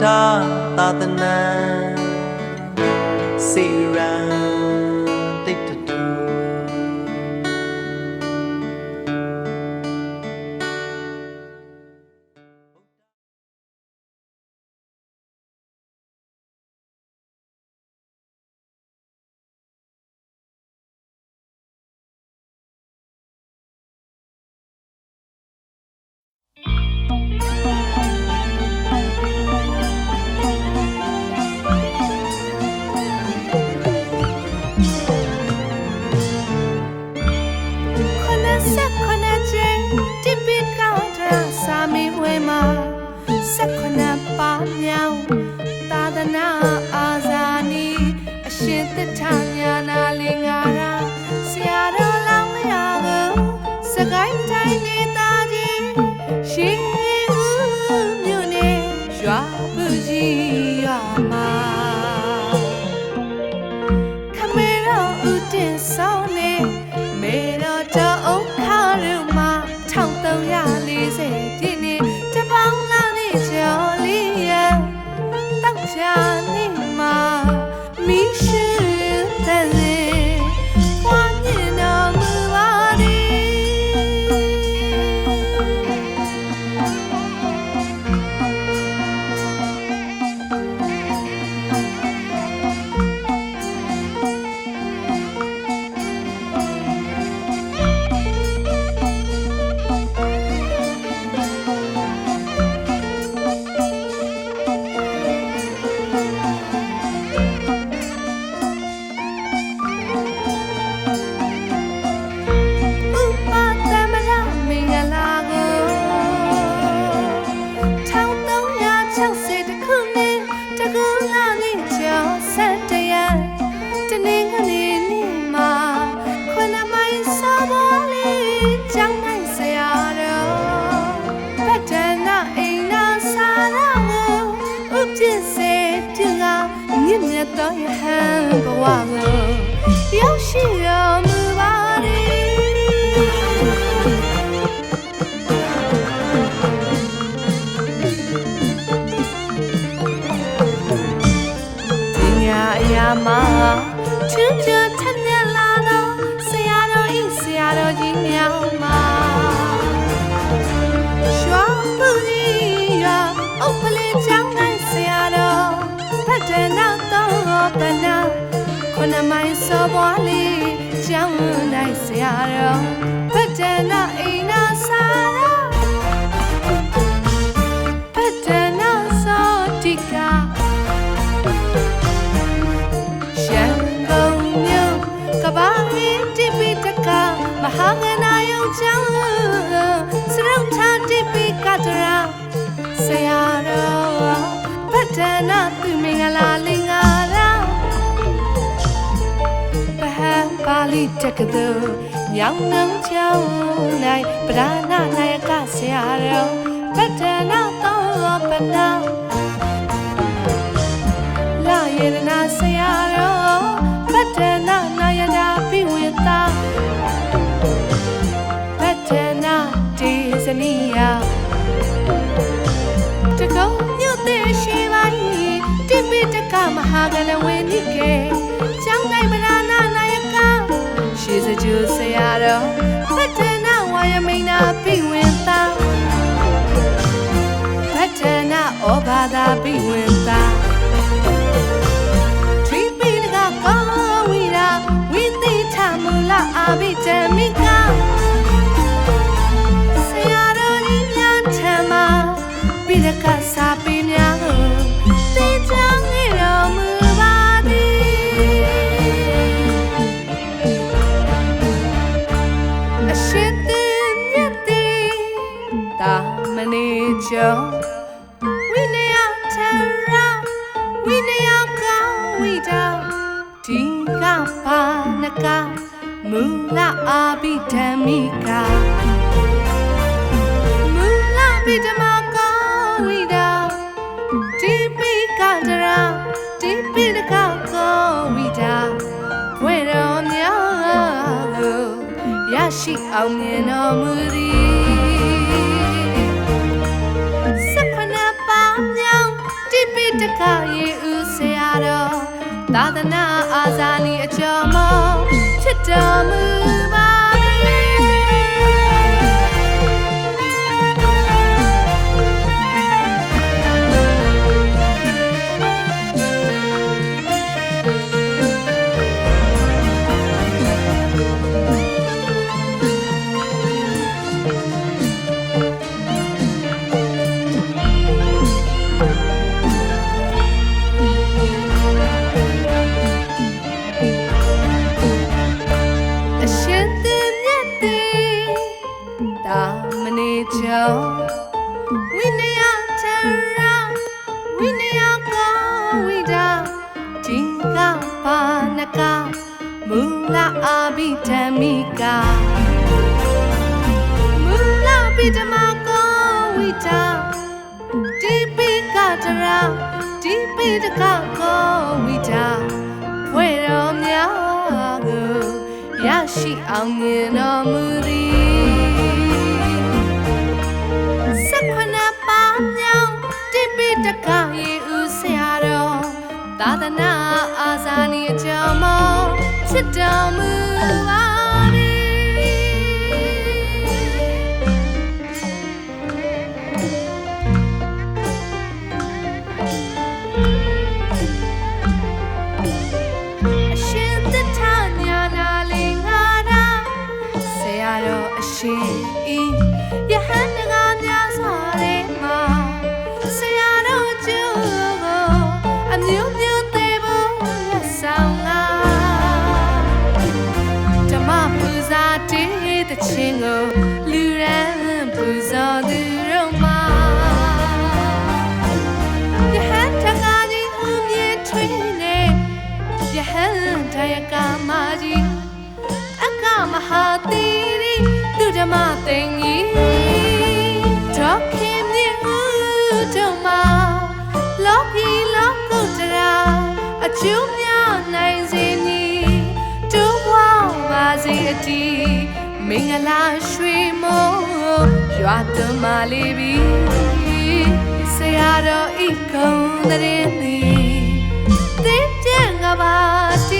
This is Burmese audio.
Buddha Tadana Sira Dictator Yashiအောင်မြင်တော်မူသည် စက္ခဏပါမြောင်တိပိ တခါရေဦးဆရာတော်သာသနာအာဇာနည်အကျော်မောဖြစ်တော်မူပါမနေကြောင်းဝိနယထရာဝိနယကောဝိဒါဒီကပါနကမူလာအာဘိဓမ္မိကမူလာဘိဓမ္မကောဝိဒါဒီပိကတရာဒီပိတကကောဝိဒါဘွေတော်များကိုရရှိအောင်မြင်တော်မူသည်တခါရေဦးဆရာတော်သာသနာအာဇာနည်အကျော်မောဖြစ်တော်မူပါအရှင်သစ္စာညာနာလေးငါတာဆရာတော်အရှင်ဤယဟန်တကားများစွာတဲ့မှာမျိုးမျိုးသေးဖို့ရဆောင်လာဓမ္မပူဇာတေးတဲ့ချင်းကိုလူရန်ပူဇော်သူတို့မှာယဟန်တကားကြီးဦးမြင့်ထွေးနေယဟန်တရကမာကြီးအကမဟာတိရိသူဓမ္မသိင်ကြီးဒေါခင်မြင့်ဦးတို့မှာလောကီလောကုတ္တရာအကျိုးများနိုင်စေမည်တိုးဝါပါစေအတီးမင်္ဂလာရွှေမိုးရွာသွန်းမာလေးပြီဆရာတော်ဤကုံတဲ့သည်သိပြငါပါတီ